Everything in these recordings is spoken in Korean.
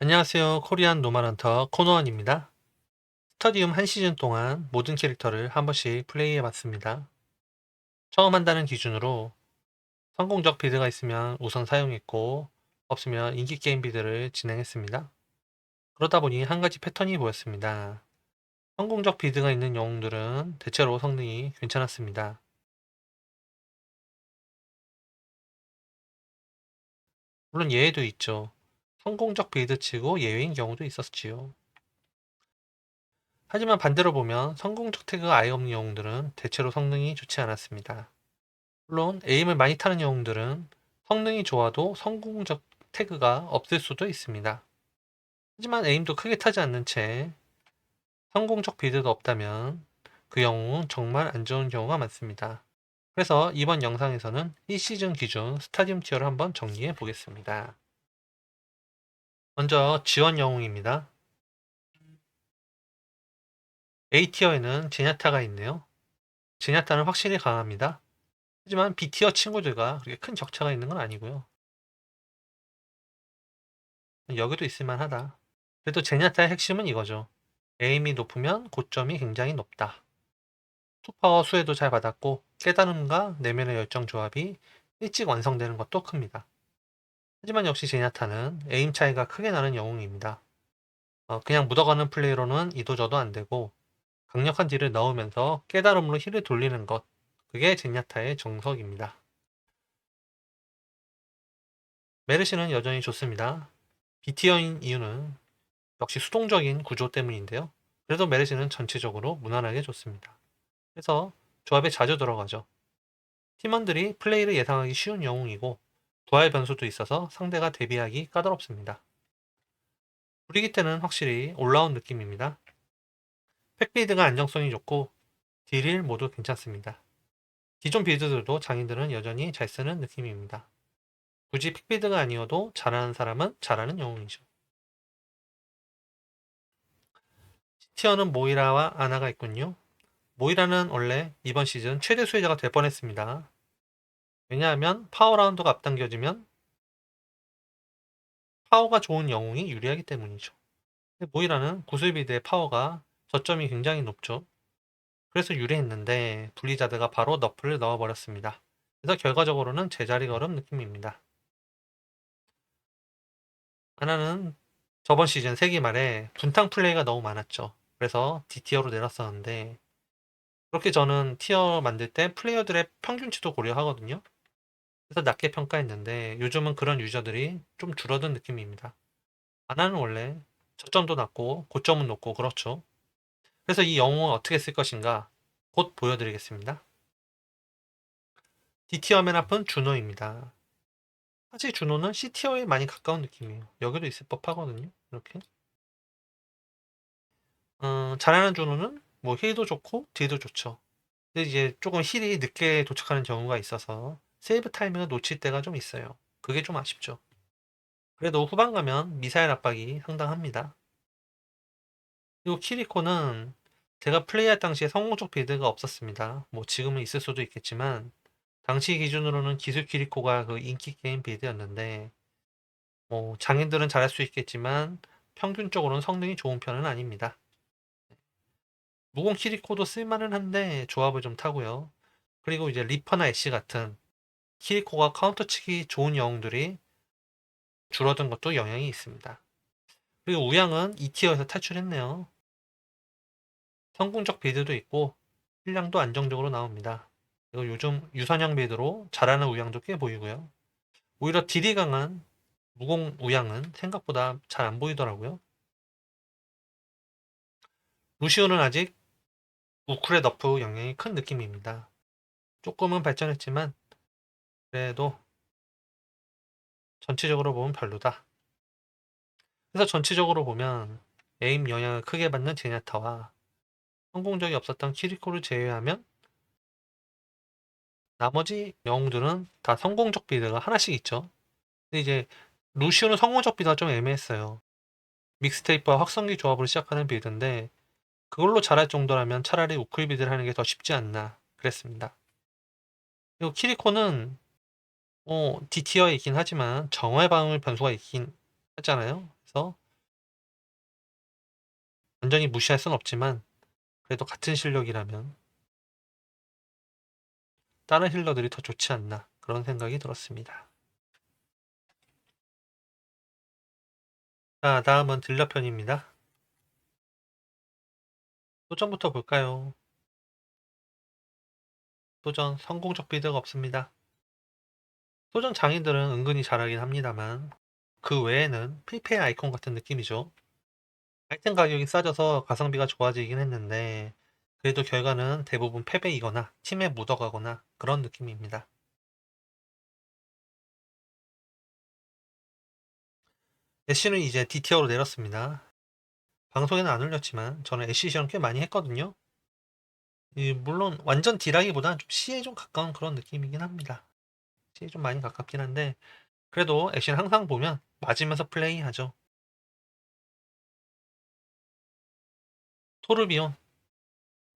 안녕하세요. 코리안 노말헌터 코노원입니다. 스타디움 한 시즌 동안 모든 캐릭터를 한 번씩 플레이해봤습니다. 처음 한다는 기준으로 성공적 빌드가 있으면 우선 사용했고 없으면 인기게임 빌드를 진행했습니다. 그러다 보니 한 가지 패턴이 보였습니다. 성공적 빌드가 있는 영웅들은 대체로 성능이 괜찮았습니다. 물론 예외도 있죠. 성공적 빌드치고 예외인 경우도 있었지요. 하지만 반대로 보면 성공적 태그가 아예 없는 영웅들은 대체로 성능이 좋지 않았습니다. 물론 에임을 많이 타는 영웅들은 성능이 좋아도 성공적 태그가 없을 수도 있습니다. 하지만 에임도 크게 타지 않는 채 성공적 빌드가 없다면 그 영웅은 정말 안 좋은 경우가 많습니다. 그래서 이번 영상에서는 1시즌 기준 스타디움 티어를 한번 정리해 보겠습니다. 먼저 지원 영웅입니다. A티어에는 제냐타가 있네요. 제냐타는 확실히 강합니다. 하지만 B티어 친구들과 그렇게 큰 격차가 있는 건 아니고요. 여기도 있을만 하다. 그래도 제냐타의 핵심은 이거죠. 에임이 높으면 고점이 굉장히 높다. 투파워 수혜도 잘 받았고 깨달음과 내면의 열정 조합이 일찍 완성되는 것도 큽니다. 하지만 역시 제냐타는 에임 차이가 크게 나는 영웅입니다. 그냥 묻어가는 플레이로는 이도저도 안되고 강력한 딜을 넣으면서 깨달음으로 힐을 돌리는 것, 그게 제냐타의 정석입니다. 메르시는 여전히 좋습니다. B티어인 이유는 역시 수동적인 구조 때문인데요. 그래도 메르시는 전체적으로 무난하게 좋습니다. 그래서 조합에 자주 들어가죠. 팀원들이 플레이를 예상하기 쉬운 영웅이고 부활 변수도 있어서 상대가 대비하기 까다롭습니다. 브리기 때는 확실히 올라온 느낌입니다. 팩빌드가 안정성이 좋고 딜일 모두 괜찮습니다. 기존 빌드들도 장인들은 여전히 잘 쓰는 느낌입니다. 굳이 팩빌드가 아니어도 잘하는 사람은 잘하는 영웅이죠. 티어는 모이라와 아나가 있군요. 모이라는 원래 이번 시즌 최대 수혜자가 될 뻔했습니다. 왜냐하면 파워라운드가 앞당겨지면 파워가 좋은 영웅이 유리하기 때문이죠. 모이라는 구슬비드의 파워가 저점이 굉장히 높죠. 그래서 유리했는데 블리자드가 바로 너프를 넣어버렸습니다. 그래서 결과적으로는 제자리 걸음 느낌입니다. 하나는 저번 시즌 3기 말에 분탕 플레이가 너무 많았죠. 그래서 D티어로 내렸었는데 그렇게 저는 티어 만들 때 플레이어들의 평균치도 고려하거든요. 그래서 낮게 평가했는데 요즘은 그런 유저들이 좀 줄어든 느낌입니다. 아나는 원래 저점도 낮고 고점은 높고 그렇죠. 그래서 이 영웅을 어떻게 쓸 것인가 곧 보여드리겠습니다. D티어 맨 앞은 준호입니다. 사실 준호는 C티어에 많이 가까운 느낌이에요. 여기도 있을 법하거든요. 이렇게 잘하는 준호는 뭐 힐도 좋고 딜도 좋죠. 근데 이제 조금 힐이 늦게 도착하는 경우가 있어서 세이브 타이밍을 놓칠 때가 좀 있어요. 그게 좀 아쉽죠. 그래도 후반 가면 미사일 압박이 상당합니다. 그리고 키리코는 제가 플레이할 당시에 성공적 빌드가 없었습니다. 뭐 지금은 있을 수도 있겠지만 당시 기준으로는 기술 키리코가 그 인기 게임 빌드였는데 뭐 장인들은 잘할 수 있겠지만 평균적으로는 성능이 좋은 편은 아닙니다. 무공 키리코도 쓸만은 한데 조합을 좀 타고요. 그리고 이제 리퍼나 애쉬 같은 키리코가 카운터 치기 좋은 영웅들이 줄어든 것도 영향이 있습니다. 그리고 우양은 2티어에서 탈출했네요. 성공적 빌드도 있고 힐량도 안정적으로 나옵니다. 그리고 요즘 유선형 빌드로 잘하는 우양도 꽤 보이고요. 오히려 딜이 강한 무공 우양은 생각보다 잘 안 보이더라고요. 루시오는 아직 우쿨의 너프 영향이 큰 느낌입니다. 조금은 발전했지만 그래도 전체적으로 보면 별로다. 그래서 전체적으로 보면 에임 영향을 크게 받는 제냐타와 성공적이 없었던 키리코를 제외하면 나머지 영웅들은 다 성공적 빌드가 하나씩 있죠. 근데 이제 루시오는 성공적 빌드가 좀 애매했어요. 믹스테이프와 확성기 조합으로 시작하는 빌드인데 그걸로 잘할 정도라면 차라리 우클 빌드를 하는 게 더 쉽지 않나 그랬습니다. 그리고 키리코는 D티어에 있긴 하지만 정화의 방울 변수가 있긴 하잖아요. 그래서 완전히 무시할 순 없지만 그래도 같은 실력이라면 다른 힐러들이 더 좋지 않나 그런 생각이 들었습니다. 자, 다음은 딜러 편입니다. 소전부터 볼까요? 소전 성공적 빌드가 없습니다. 소전 장인들은 은근히 잘하긴 합니다만 그 외에는 프리페이 아이콘 같은 느낌이죠. 아이템 가격이 싸져서 가성비가 좋아지긴 했는데 그래도 결과는 대부분 패배이거나 팀에 묻어가거나 그런 느낌입니다. 애쉬는 이제 D티어로 내렸습니다. 방송에는 안 올렸지만 저는 애쉬 시험 꽤 많이 했거든요. 물론 완전 D라기보다는 좀 C에 좀 가까운 그런 느낌이긴 합니다. C에 좀 많이 가깝긴 한데 그래도 애쉬는 항상 보면 맞으면서 플레이하죠. 토르비온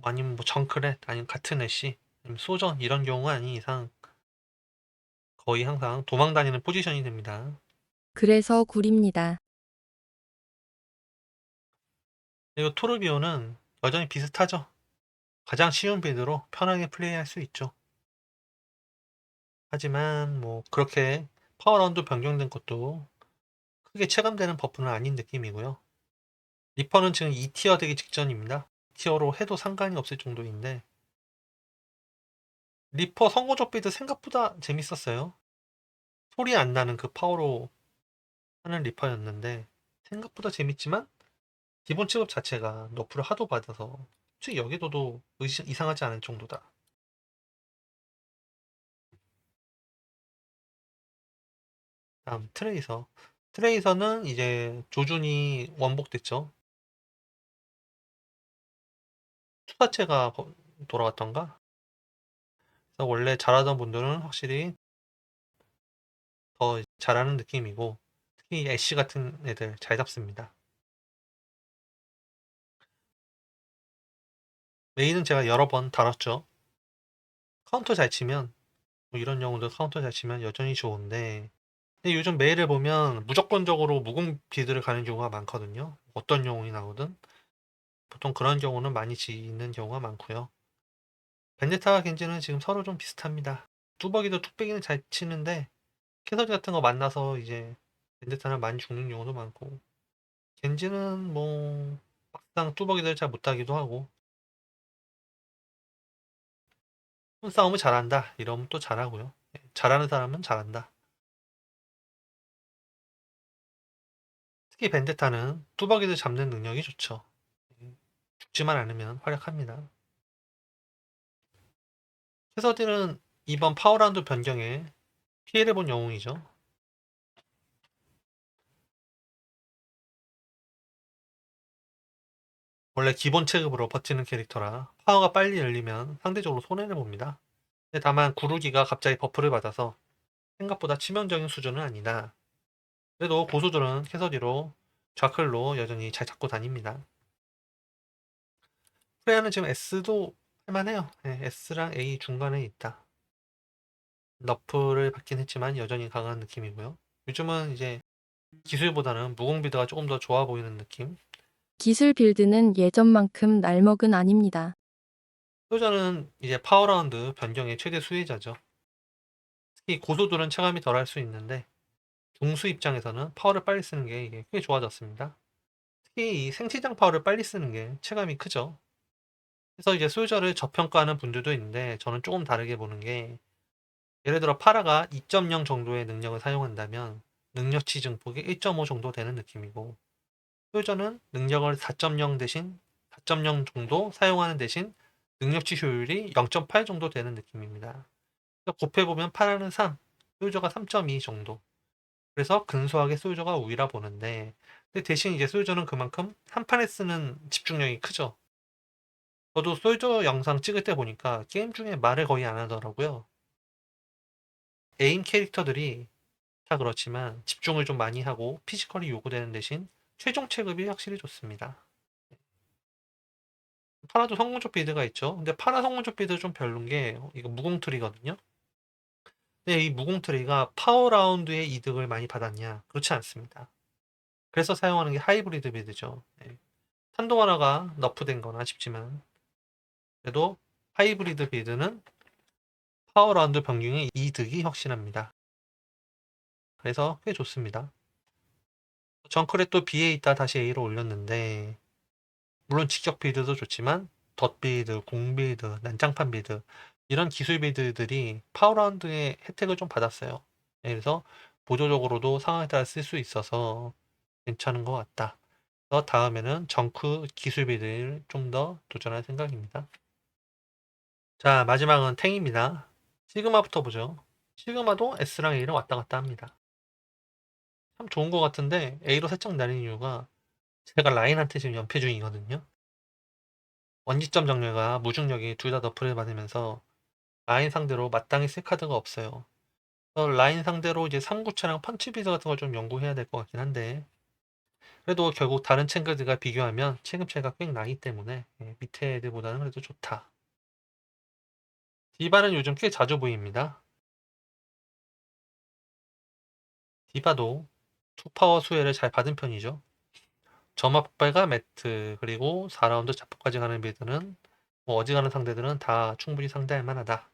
아니면 뭐 정크렛 아니면 같은 애쉬 아니면 소전 이런 경우 아닌 이상 거의 항상 도망다니는 포지션이 됩니다. 그래서 구립니다. 그리고 토르비온은 여전히 비슷하죠. 가장 쉬운 빌드로 편하게 플레이할 수 있죠. 하지만 뭐 그렇게 파워라운드 변경된 것도 크게 체감되는 버프는 아닌 느낌이고요. 리퍼는 지금 2티어 되기 직전입니다. 티어로 해도 상관이 없을 정도인데 리퍼 성고적 빌드 생각보다 재밌었어요. 소리 안 나는 그 파워로 하는 리퍼였는데 생각보다 재밌지만 기본 취급 자체가 너프를 하도 받아서 솔직히 여기도도 이상하지 않을 정도다. 다음 트레이서. 트레이서는 이제 조준이 원복됐죠. 투사체가 돌아왔던가? 그래서 원래 잘하던 분들은 확실히 더 잘하는 느낌이고 특히 애쉬 같은 애들 잘 잡습니다. 메인은 제가 여러 번 다뤘죠. 카운터 잘 치면 뭐 이런 경우도 카운터 잘 치면 여전히 좋은데 근데 요즘 메일을 보면 무조건적으로 무공 비드를 가는 경우가 많거든요. 어떤 영웅이 나오든 보통 그런 경우는 많이 지는 경우가 많고요. 벤데타와 겐지는 지금 서로 좀 비슷합니다. 뚜벅이도 뚝배기는 잘 치는데 캐서디 같은 거 만나서 이제 벤데타는 많이 죽는 경우도 많고 겐지는 뭐 막상 뚜벅이들 잘 못하기도 하고 싸움을 잘한다 이러면 또 잘하고요. 잘하는 사람은 잘한다. 특히 벤데타는 뚜벅이들 잡는 능력이 좋죠. 죽지만 않으면 활약합니다. 캐서디는 이번 파워라운드 변경에 피해를 본 영웅이죠. 원래 기본 체급으로 버티는 캐릭터라 파워가 빨리 열리면 상대적으로 손해를 봅니다. 근데 다만 구르기가 갑자기 버프를 받아서 생각보다 치명적인 수준은 아니다. 그래도 고수들은 캐서디로 좌클로 여전히 잘 잡고 다닙니다. 프레야는 지금 S도 할만해요. 네, S랑 A 중간에 있다. 너프를 받긴 했지만 여전히 강한 느낌이고요. 요즘은 이제 기술보다는 무공비드가 조금 더 좋아 보이는 느낌. 기술 빌드는 예전만큼 날먹은 아닙니다. 소저는 이제 파워라운드 변경의 최대 수혜자죠. 특히 고수들은 체감이 덜할 수 있는데 중수 입장에서는 파워를 빨리 쓰는 게 이게 꽤 좋아졌습니다. 특히 이 생치장 파워를 빨리 쓰는 게 체감이 크죠. 그래서 이제 솔저를 저평가하는 분들도 있는데 저는 조금 다르게 보는 게 예를 들어 파라가 2.0 정도의 능력을 사용한다면 능력치 증폭이 1.5 정도 되는 느낌이고 솔저는 능력을 4.0 대신 4.0 정도 사용하는 대신 능력치 효율이 0.8 정도 되는 느낌입니다. 곱해보면 파라는 3, 솔저가 3.2 정도. 그래서 근소하게 솔저가 우위라 보는데 근데 대신 이제 솔저는 그만큼 한 판에 쓰는 집중력이 크죠. 저도 솔저 영상 찍을 때 보니까 게임 중에 말을 거의 안 하더라고요. 에임 캐릭터들이 다 그렇지만 집중을 좀 많이 하고 피지컬이 요구되는 대신 최종 체급이 확실히 좋습니다. 파라도 성공적 빌드가 있죠. 근데 파라 성공적 빌드 좀 별론 게 이거 무공트리거든요. 근데 이 무공트리가 파워라운드의 이득을 많이 받았냐? 그렇지 않습니다. 그래서 사용하는 게 하이브리드 빌드죠. 네. 탄도 하나가 너프된 거나 싶지만 그래도 하이브리드 빌드는 파워라운드 변경의 이득이 확실합니다. 그래서 꽤 좋습니다. 정클에 또 B에 있다 다시 A로 올렸는데 물론 직격 빌드도 좋지만 덧 빌드, 공 빌드, 난장판 빌드 이런 기술 빌드들이 파워라운드의 혜택을 좀 받았어요. 그래서 보조적으로도 상황에 따라 쓸 수 있어서 괜찮은 것 같다. 그래서 다음에는 정크 기술 빌드를 좀 더 도전할 생각입니다. 자, 마지막은 탱입니다. 시그마부터 보죠. 시그마도 S랑 A를 왔다 갔다 합니다. 참 좋은 것 같은데 A로 살짝 나린 이유가 제가 라인한테 지금 연패 중이거든요. 원기점 정렬과 무중력이 둘 다 너프를 받으면서 라인 상대로 마땅히 쓸 카드가 없어요. 그래서 라인 상대로 이제 3구차랑 펀치비드 같은 걸 좀 연구해야 될 것 같긴 한데 그래도 결국 다른 챙그들과 비교하면 체급 차이가 꽤 나기 때문에 밑에 애들보다는 그래도 좋다. 디바는 요즘 꽤 자주 보입니다. 디바도 투파워 수혜를 잘 받은 편이죠. 점화 폭발과 매트 그리고 4라운드 자폭까지 가는 빌드는 뭐 어지간한 상대들은 다 충분히 상대할 만하다.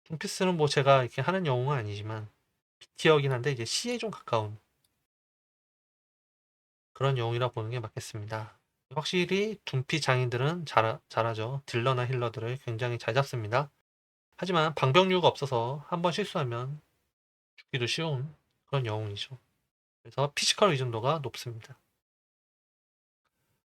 둠피스는 뭐 제가 이렇게 하는 영웅은 아니지만 B티어긴 한데 이제 C에 좀 가까운 그런 영웅이라 보는 게 맞겠습니다. 확실히 둠피 장인들은 잘하죠. 딜러나 힐러들을 굉장히 잘 잡습니다. 하지만 방벽류가 없어서 한번 실수하면 죽기도 쉬운 그런 영웅이죠. 그래서 피지컬 의존도가 높습니다.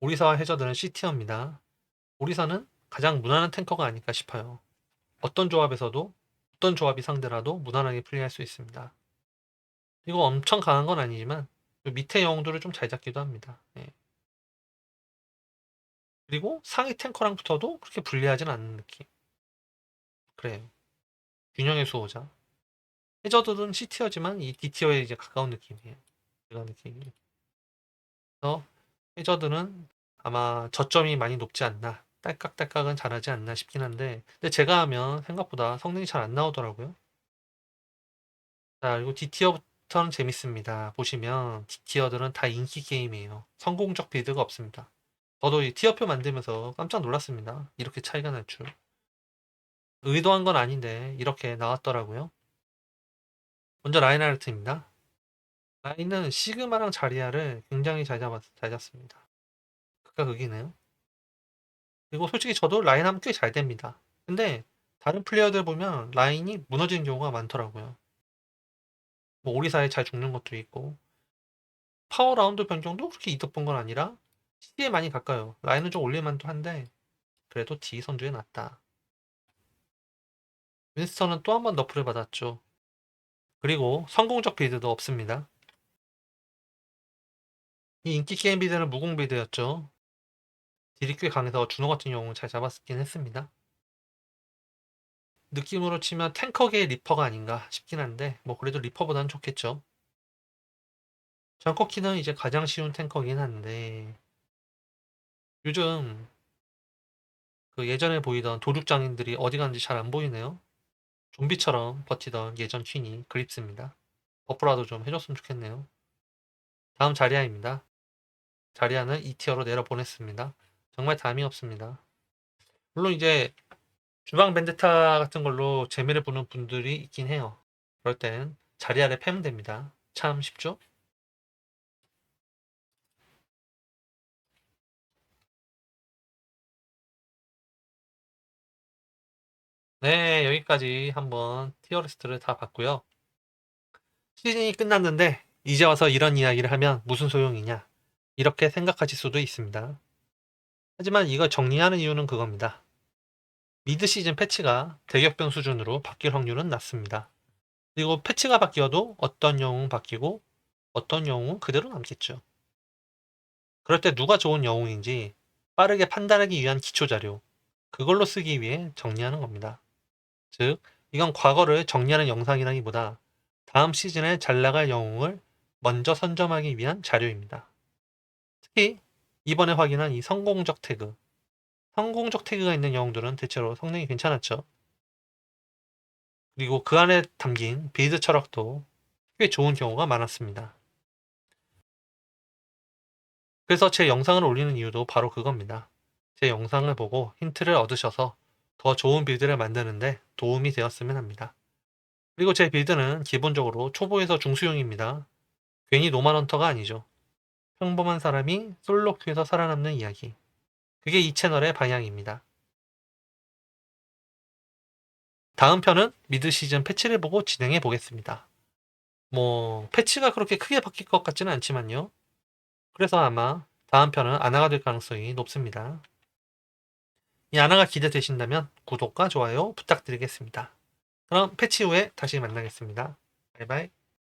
오리사와 해저드는 C티어입니다. 오리사는 가장 무난한 탱커가 아닐까 싶어요. 어떤 조합에서도 어떤 조합이 상대라도 무난하게 플레이할 수 있습니다. 이거 엄청 강한 건 아니지만 그 밑에 영웅들을 좀 잘 잡기도 합니다. 예. 그리고 상위 탱커랑 붙어도 그렇게 불리하진 않는 느낌. 그래요. 균형의 수호자. 해저드는 C티어지만 이 D티어에 이제 가까운 느낌이에요. 그런 느낌이에요. 그래서 해저드는 아마 저점이 많이 높지 않나. 딸깍딸깍은 잘하지 않나 싶긴 한데 근데 제가 하면 생각보다 성능이 잘 안 나오더라고요. 자, 그리고 D티어부터는 재밌습니다. 보시면 D티어들은 다 인기 게임이에요. 성공적 빌드가 없습니다. 저도 이 티어표 만들면서 깜짝 놀랐습니다. 이렇게 차이가 날 줄. 의도한 건 아닌데 이렇게 나왔더라고요. 먼저 라인하르트입니다. 라인은 시그마랑 자리아를 굉장히 잘 잡습니다. 극과 극이네요. 그리고 솔직히 저도 라인 하면 꽤 잘 됩니다. 근데 다른 플레이어들 보면 라인이 무너지는 경우가 많더라고요. 뭐 오리사에 잘 죽는 것도 있고 파워 라운드 변경도 그렇게 이득 본 건 아니라 C에 많이 가까요. 라인은 좀 올릴만도 한데 그래도 D 선두에 놨다. 윈스턴은 또 한 번 너프를 받았죠. 그리고 성공적 빌드도 없습니다. 이 인기 게임 빌드는 무공 빌드였죠. 딜이 꽤 강해서 준호 같은 경우는 잘 잡았긴 했습니다. 느낌으로 치면 탱커계의 리퍼가 아닌가 싶긴 한데 뭐 그래도 리퍼보다는 좋겠죠. 정커키는 이제 가장 쉬운 탱커긴 한데 요즘 그 예전에 보이던 도륙장인들이 어디 갔는지 잘 안 보이네요. 좀비처럼 버티던 예전 퀸이 그립습니다. 버프라도 좀 해줬으면 좋겠네요. 다음 자리아입니다. 자리아는 2티어로 내려보냈습니다. 정말 담이 없습니다. 물론 이제 주방 벤데타 같은 걸로 재미를 보는 분들이 있긴 해요. 그럴 땐 자리아를 패면 됩니다. 참 쉽죠? 네, 여기까지 한번 티어리스트를 다 봤고요. 시즌이 끝났는데 이제 와서 이런 이야기를 하면 무슨 소용이냐 이렇게 생각하실 수도 있습니다. 하지만 이걸 정리하는 이유는 그겁니다. 미드 시즌 패치가 대격변 수준으로 바뀔 확률은 낮습니다. 그리고 패치가 바뀌어도 어떤 영웅은 바뀌고 어떤 영웅은 그대로 남겠죠. 그럴 때 누가 좋은 영웅인지 빠르게 판단하기 위한 기초자료, 그걸로 쓰기 위해 정리하는 겁니다. 즉, 이건 과거를 정리하는 영상이라기보다 다음 시즌에 잘 나갈 영웅을 먼저 선점하기 위한 자료입니다. 특히 이번에 확인한 이 성공적 태그, 성공적 태그가 있는 영웅들은 대체로 성능이 괜찮았죠. 그리고 그 안에 담긴 빌드 철학도 꽤 좋은 경우가 많았습니다. 그래서 제 영상을 올리는 이유도 바로 그겁니다. 제 영상을 보고 힌트를 얻으셔서 더 좋은 빌드를 만드는데 도움이 되었으면 합니다. 그리고 제 빌드는 기본적으로 초보에서 중수용입니다. 괜히 노만헌터가 아니죠. 평범한 사람이 솔로 큐에서 살아남는 이야기. 그게 이 채널의 방향입니다. 다음 편은 미드 시즌 패치를 보고 진행해 보겠습니다. 패치가 그렇게 크게 바뀔 것 같지는 않지만요. 그래서 아마 다음 편은 아나가 될 가능성이 높습니다. 이 아나가 기대되신다면 구독과 좋아요 부탁드리겠습니다. 그럼 패치 후에 다시 만나겠습니다. 바이바이.